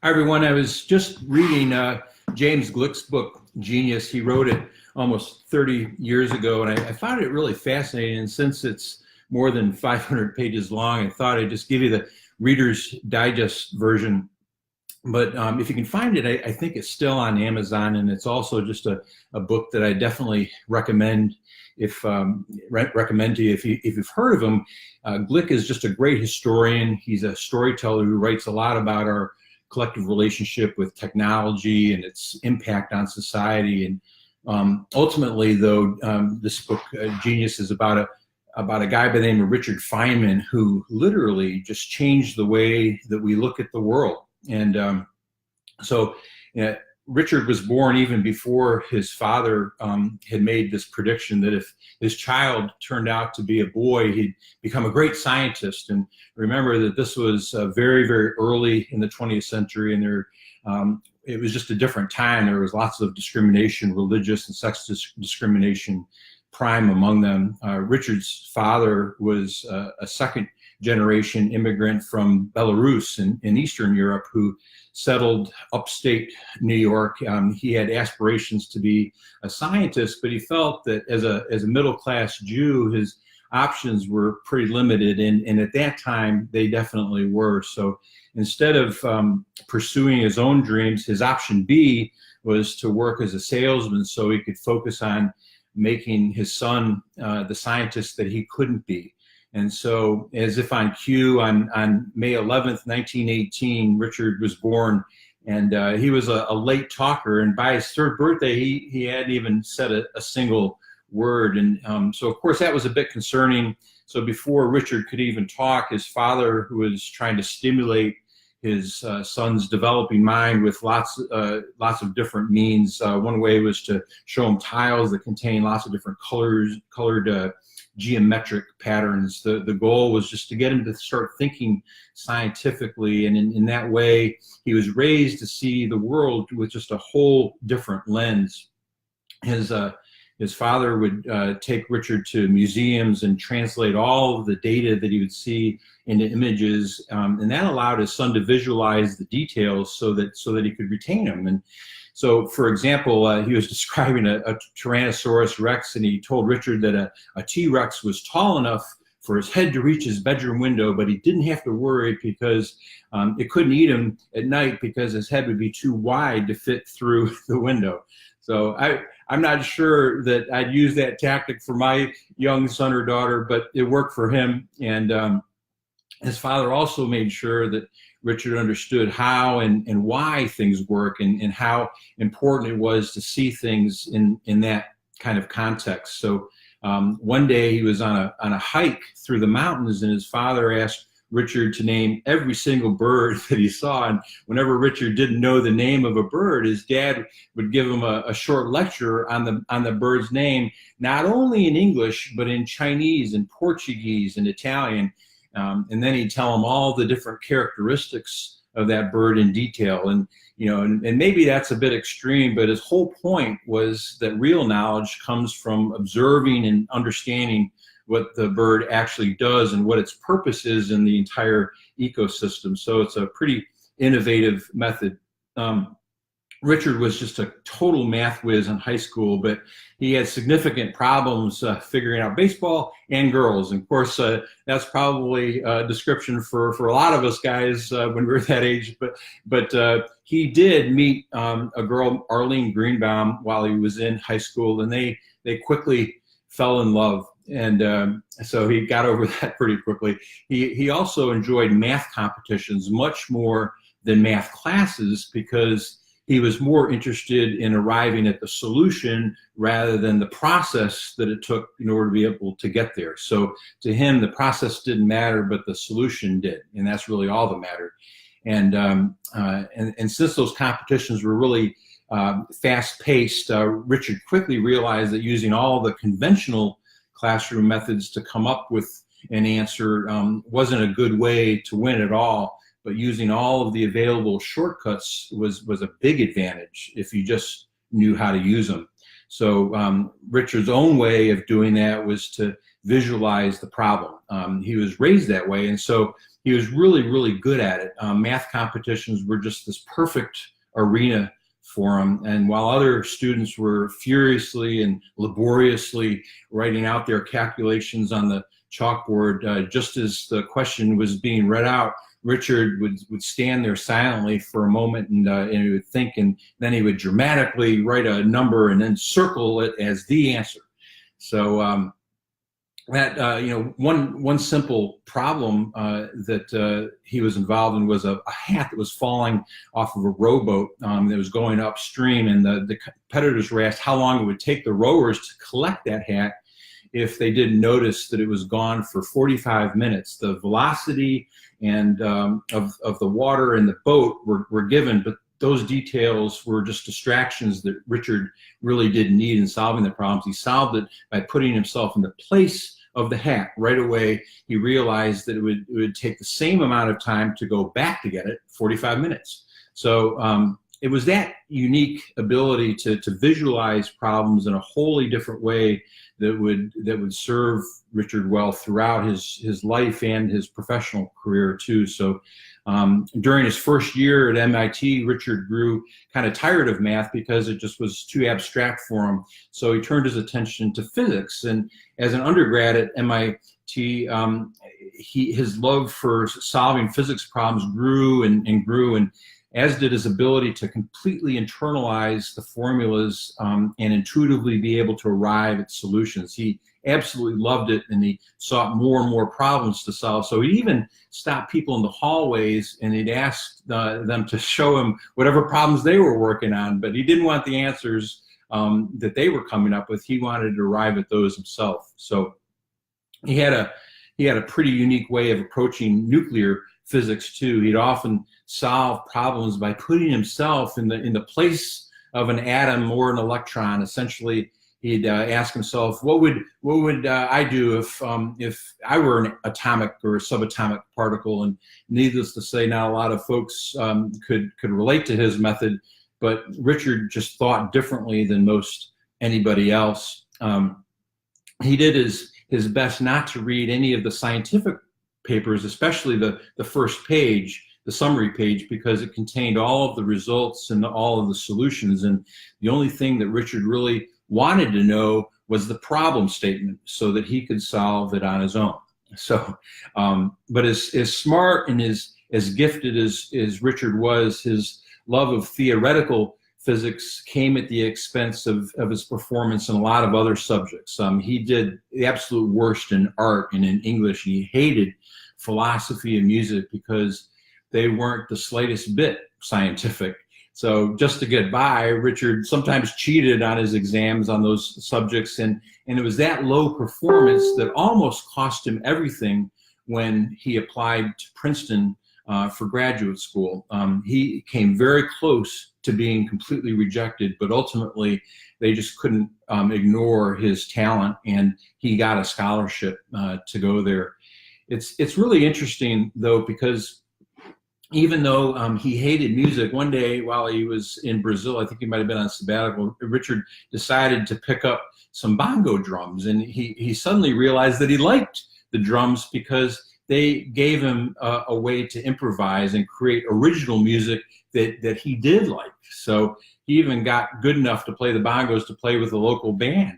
Hi, everyone. I was just reading James Glick's book, Genius. He wrote it almost 30 years ago, and I found it really fascinating. And since it's more than 500 pages long, I thought I'd just give you the Reader's Digest version. But if you can find it, I think it's still on Amazon, and it's also just a book that I definitely recommend recommend to you if you've heard of him. Glick is just a great historian. He's a storyteller who writes a lot about our collective relationship with technology and its impact on society. And ultimately, though, this book, Genius, is about a guy by the name of Richard Feynman, who literally just changed the way that we look at the world. And Richard was born even before his father had made this prediction that if his child turned out to be a boy, he'd become a great scientist. And remember that this was very, very early in the 20th century, and it was just a different time. There was lots of discrimination, religious and sex discrimination prime among them. Richard's father was a second generation immigrant from Belarus in Eastern Europe who settled upstate New York. He had aspirations to be a scientist, but he felt that as a middle-class Jew, his options were pretty limited, and at that time they definitely were. So instead of pursuing his own dreams, his option B was to work as a salesman so he could focus on making his son the scientist that he couldn't be. And so, as if on cue, on May 11th, 1918, Richard was born, and he was a late talker. And by his third birthday, he hadn't even said a single word. And so, of course, that was a bit concerning. So before Richard could even talk, his father, who was trying to stimulate his son's developing mind with lots of different means. One way was to show him tiles that contain lots of different colored geometric patterns. The goal was just to get him to start thinking scientifically, and in that way he was raised to see the world with just a whole different lens. His father would take Richard to museums and translate all of the data that he would see into images, and that allowed his son to visualize the details so that he could retain them. And so, for example, he was describing a Tyrannosaurus Rex, and he told Richard that a T-Rex was tall enough for his head to reach his bedroom window, but he didn't have to worry because it couldn't eat him at night because his head would be too wide to fit through the window. So I'm not sure that I'd use that tactic for my young son or daughter, but it worked for him. And his father also made sure that Richard understood how and why things work, and how important it was to see things in that kind of context. So one day he was on a hike through the mountains, and his father asked Richard to name every single bird that he saw. And whenever Richard didn't know the name of a bird, his dad would give him a short lecture on the bird's name, not only in English, but in Chinese and Portuguese and Italian. And then he'd tell him all the different characteristics of that bird in detail. And maybe that's a bit extreme, but his whole point was that real knowledge comes from observing and understanding what the bird actually does and what its purpose is in the entire ecosystem. So it's a pretty innovative method. Richard was just a total math whiz in high school, but he had significant problems figuring out baseball and girls. And of course, that's probably a description for a lot of us guys when we were that age. But he did meet a girl, Arlene Greenbaum, while he was in high school, and they quickly fell in love. And so he got over that pretty quickly. He also enjoyed math competitions much more than math classes because he was more interested in arriving at the solution rather than the process that it took in order to be able to get there. So to him, the process didn't matter, but the solution did, and that's really all that mattered. And since those competitions were really fast-paced, Richard quickly realized that using all the conventional classroom methods to come up with an answer wasn't a good way to win at all. But using all of the available shortcuts was a big advantage if you just knew how to use them. So Richard's own way of doing that was to visualize the problem. He was raised that way, and so he was really, really good at it. Math competitions were just this perfect arena for him. And while other students were furiously and laboriously writing out their calculations on the chalkboard, just as the question was being read out, Richard would stand there silently for a moment, and he would think, and then he would dramatically write a number and then circle it as the answer. So that one simple problem that he was involved in was a hat that was falling off of a rowboat that was going upstream, and the competitors were asked how long it would take the rowers to collect that hat if they didn't notice that it was gone for 45 minutes. The velocity and of the water in the boat were given, but those details were just distractions that Richard really didn't need in solving the problems. He solved it by putting himself in the place of the hat. Right away, he realized that it would take the same amount of time to go back to get it, 45 minutes. So it was that unique ability to visualize problems in a wholly different way that would serve Richard well throughout his life and his professional career too. So during his first year at MIT, Richard grew kind of tired of math because it just was too abstract for him. So he turned his attention to physics. And as an undergrad at MIT, his love for solving physics problems grew and grew, and as did his ability to completely internalize the formulas and intuitively be able to arrive at solutions. He absolutely loved it, and he sought more and more problems to solve. So he even stopped people in the hallways, and he'd ask them to show him whatever problems they were working on, but he didn't want the answers that they were coming up with. He wanted to arrive at those himself. So he had a pretty unique way of approaching nuclear physics too. He'd often solve problems by putting himself in the place of an atom or an electron. Essentially, he'd ask himself, what would I do if I were an atomic or a subatomic particle? And needless to say, not a lot of folks could relate to his method, but Richard just thought differently than most anybody else. He did his best not to read any of the scientific papers, especially the first page, the summary page, because it contained all of the results and all of the solutions. And the only thing that Richard really wanted to know was the problem statement so that he could solve it on his own. So, but as smart and as gifted as Richard was, his love of theoretical physics came at the expense of his performance in a lot of other subjects. He did the absolute worst in art and in English, and he hated philosophy and music because they weren't the slightest bit scientific. So just to get by, Richard sometimes cheated on his exams on those subjects, and it was that low performance that almost cost him everything when he applied to Princeton for graduate school. He came very close to being completely rejected, but ultimately they just couldn't ignore his talent, and he got a scholarship to go there. It's really interesting though, because even though he hated music, one day while he was in Brazil, I think he might have been on sabbatical, Richard decided to pick up some bongo drums, and he suddenly realized that he liked the drums because they gave him a way to improvise and create original music that he did like. So he even got good enough to play the bongos to play with a local band.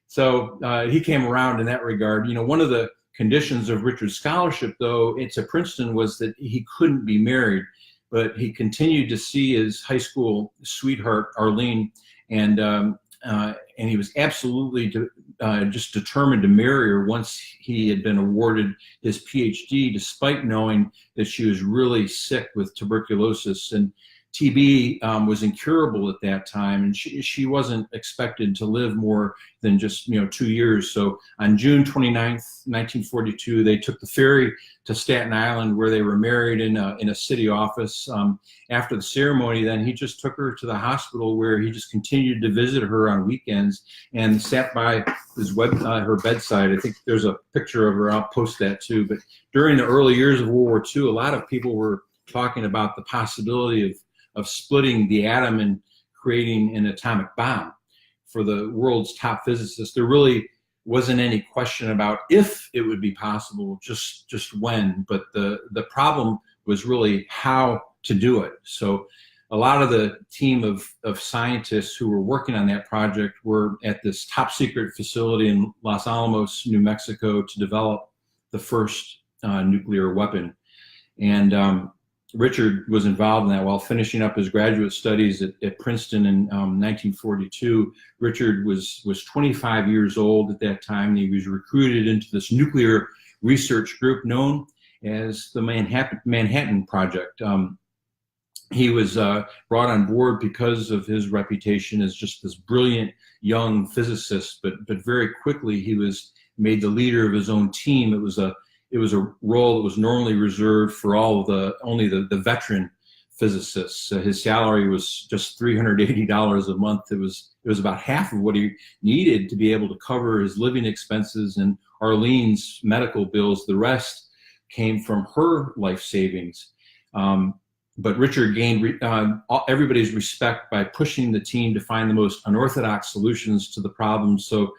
So he came around in that regard. You know, one of the conditions of Richard's scholarship, though, to Princeton was that he couldn't be married, but he continued to see his high school sweetheart, Arlene, and he was absolutely just determined to marry her once he had been awarded his PhD, despite knowing that she was really sick with tuberculosis. And TB was incurable at that time, and she wasn't expected to live more than just 2 years. So on June 29th, 1942, they took the ferry to Staten Island, where they were married in a city office. After the ceremony, then he just took her to the hospital, where he just continued to visit her on weekends and sat by her bedside. I think there's a picture of her. I'll post that too. But during the early years of World War II, a lot of people were talking about the possibility of splitting the atom and creating an atomic bomb. For the world's top physicists, there really wasn't any question about if it would be possible, just when. But the problem was really how to do it. So a lot of the team of scientists who were working on that project were at this top secret facility in Los Alamos, New Mexico, to develop the first nuclear weapon. And Richard was involved in that while finishing up his graduate studies at Princeton in 1942. Richard was 25 years old at that time, and he was recruited into this nuclear research group known as the Manhattan Project. He was brought on board because of his reputation as just this brilliant young physicist, but very quickly he was made the leader of his own team. It was a role that was normally reserved for only the veteran physicists. His salary was just $380 a month. It was about half of what he needed to be able to cover his living expenses and Arlene's medical bills. The rest came from her life savings. But Richard gained everybody's respect by pushing the team to find the most unorthodox solutions to the problem. So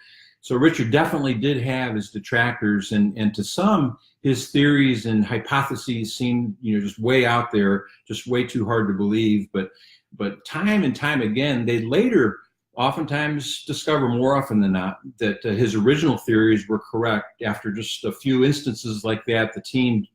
Richard definitely did have his detractors, and to some, his theories and hypotheses seemed, just way out there, just way too hard to believe. But time and time again, they later oftentimes discover, more often than not, that his original theories were correct. After just a few instances like that, the team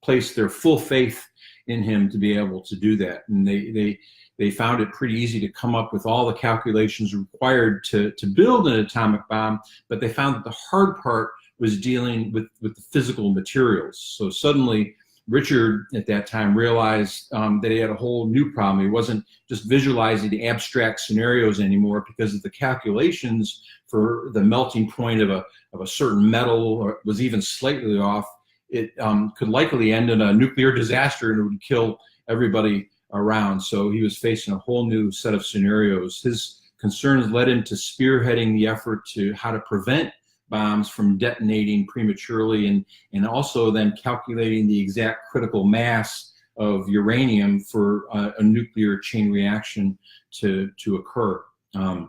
placed their full faith in him to be able to do that, and they found it pretty easy to come up with all the calculations required to build an atomic bomb. But they found that the hard part was dealing with the physical materials. So suddenly Richard at that time realized that he had a whole new problem. He wasn't just visualizing the abstract scenarios anymore, because of the calculations for the melting point of a certain metal, or was even slightly off. It could likely end in a nuclear disaster, and it would kill everybody around. So he was facing a whole new set of scenarios. His concerns led him to spearheading the effort to how to prevent bombs from detonating prematurely, and also then calculating the exact critical mass of uranium for a nuclear chain reaction to occur. And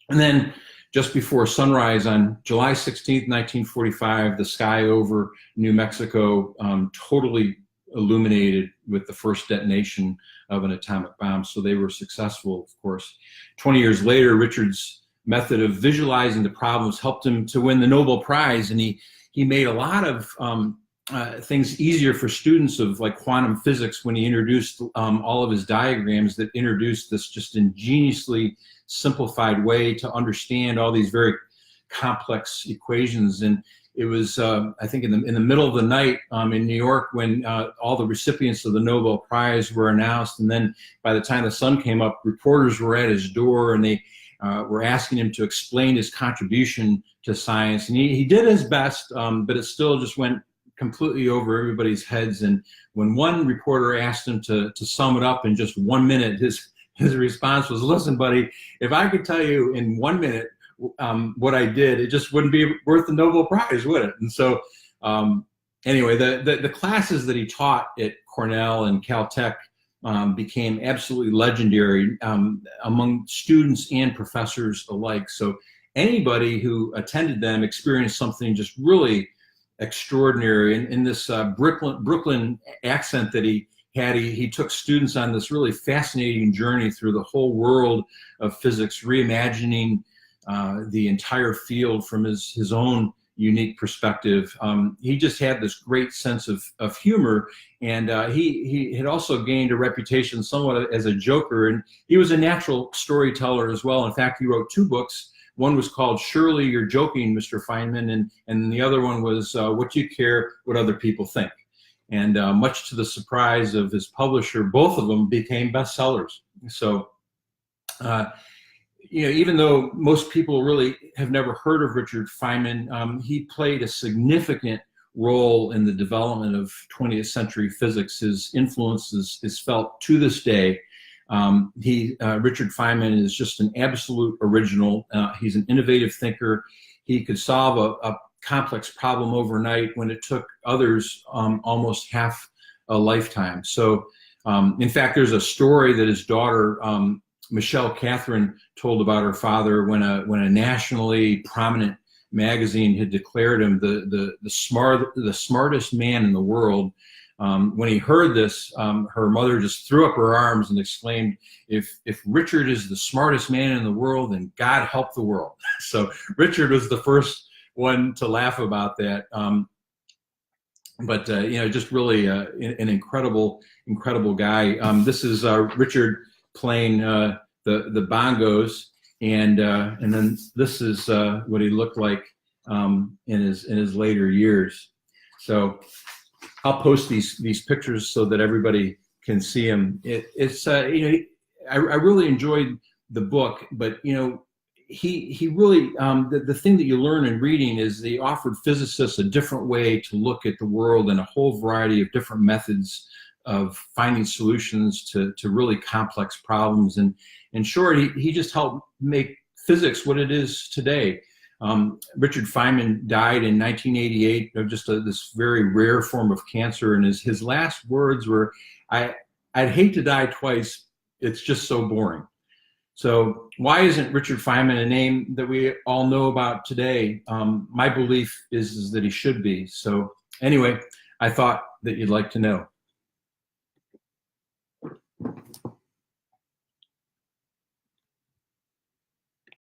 then just before sunrise on July 16th, 1945, the sky over New Mexico totally illuminated with the first detonation of an atomic bomb. So they were successful, of course. 20 years later, Richard's method of visualizing the problems helped him to win the Nobel Prize, and he made a lot of things easier for students of like quantum physics when he introduced all of his diagrams that introduced this just ingeniously simplified way to understand all these very complex equations. And it was, I think, in the middle of the night in New York when all the recipients of the Nobel Prize were announced. And then by the time the sun came up, reporters were at his door, and they were asking him to explain his contribution to science. And he did his best, but it still just went completely over everybody's heads. And when one reporter asked him to sum it up in just 1 minute, his response was, "Listen, buddy, if I could tell you in 1 minute what I did, it just wouldn't be worth the Nobel Prize, would it?" And so anyway, the classes that he taught at Cornell and Caltech became absolutely legendary among students and professors alike. So anybody who attended them experienced something just really extraordinary. In this Brooklyn accent that he had, he took students on this really fascinating journey through the whole world of physics, reimagining the entire field from his own unique perspective. He just had this great sense of humor, and he had also gained a reputation somewhat as a joker, and he was a natural storyteller as well. In fact, he wrote 2 books. One was called "Surely You're Joking, Mr. Feynman," and the other one was "What Do You Care What Other People Think?" And much to the surprise of his publisher, both of them became bestsellers. So even though most people really have never heard of Richard Feynman, he played a significant role in the development of 20th century physics. His influence is felt to this day. Richard Feynman is just an absolute original. He's an innovative thinker. He could solve a complex problem overnight when it took others almost half a lifetime. So in fact, there's a story that his daughter, Michelle Catherine, told about her father when a nationally prominent magazine had declared him the smartest man in the world. When he heard this, her mother just threw up her arms and exclaimed, if Richard is the smartest man in the world, then God help the world. So Richard was the first one to laugh about that. But just really an incredible guy. This is Richard playing the bongos, and then this is what he looked like in his later years. So I'll post these pictures so that everybody can see him. I really enjoyed the book, but he really the thing that you learn in reading is they offered physicists a different way to look at the world and a whole variety of different methods of finding solutions to really complex problems. And in short, he just helped make physics what it is today. Richard Feynman died in 1988 of just this very rare form of cancer, and his last words were, I'd hate to die twice, it's just so boring. So why isn't Richard Feynman a name that we all know about today? My belief is that he should be. So anyway, I thought that you'd like to know.